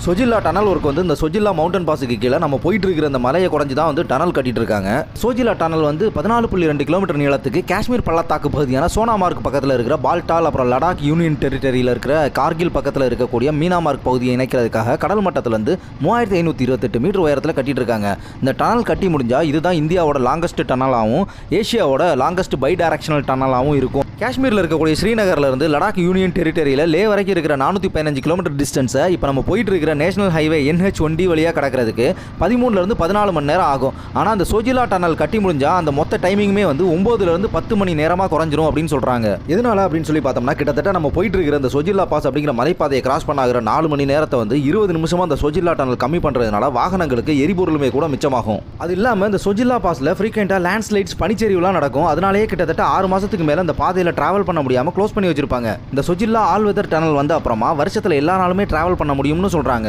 சொஜில்லா tunnel work வந்து இந்த சொஜில்லா mountain பாஸுக்கு கீழே நம்ம போயிட்டு இருக்கிற இந்த மலையை குறைஞ்சி தான் வந்து டனல் கட்டிட்டு இருக்காங்க. சொஜில்லா டனல் வந்து 14.2 கிலோமீட்டர் நீளத்துக்கு காஷ்மீர் பள்ளத்தாக்கு பகுதியான சோனாமார்க் பக்கத்தில் இருக்கிற பால்டால், அப்புறம் லடாக் யூனியன் டெரிட்டரியில் இருக்கிற கார்கில் பக்கத்தில் இருக்கக்கூடிய மீனாமார்க் பகுதியை இணைக்கிறதுக்காக கடல் மட்டத்திலிருந்து 3528 மீட்டர் உயரத்தில் கட்டிட்டு இருக்காங்க. இந்த டனல் கட்டி முடிஞ்சா இதுதான் இந்தியாவோட லாங்கஸ்ட் டனலாகவும் ஏஷியாவோட லாங்கஸ்ட் பை டைரக்ஷனல் டனலாகவும் இருக்கும். காஷ்மீரில் இருக்கக்கூடிய ஸ்ரீநகர்ல இருந்து லடாக் யூனியன் டெரிட்டரியில் லே வரைக்கும் இருக்கிற 415 கிலோமீட்டர் டிஸ்டன்ஸை இப்போ நம்ம போயிட்டு இருக்கிற நேஷனல் ஹைவே NH1D வழியாக கடக்கிறதுக்கு 13 to 14 மணி நேரம் ஆகும். ஆனால் அந்த சொஜில்லா டனல் கட்டி முடிஞ்சா அந்த மொத்த டைமிங்குமே வந்து 9 to 10 மணி நேரமாக குறைஞ்சிரும் அப்படின்னு சொல்றாங்க. எதனால அப்படின்னு சொல்லி பார்த்தோம்னா, கிட்டத்தட்ட நம்ம போயிட்டு இருக்கிற இந்த சொஜில்லா பாஸ் அப்படிங்கிற மலைப்பாதையை கிராஸ் பண்ணாகிற 4 மணி நேரத்தை வந்து 20 நிமிஷமா அந்த சொஜில்லா டனல் கம்மி பண்றதுனால வாகனங்களுக்கு எரிபொருளுமே கூட மிச்சமாகும். அது இல்லாமல் இந்த சொஜில்லா பாஸ்ல ஃப்ரீக்வெண்டா லேண்ட்ஸ்லைட்ஸ், பனிச்சரிவுலாம் நடக்கும். அதனாலேயே கிட்டத்தட்ட 6 மாசத்துக்கு மேல இந்த பாதையில டிராவல் பண்ண முடியாம க்ளோஸ் பண்ணி வச்சிருப்பாங்க. இந்த சொஜில்லா ஆல் வெதர் டனல் வந்து அப்புறமா வருஷத்துல எல்லா நாளுமே டிராவல் பண்ண முடியும்னு சொல்றாங்க.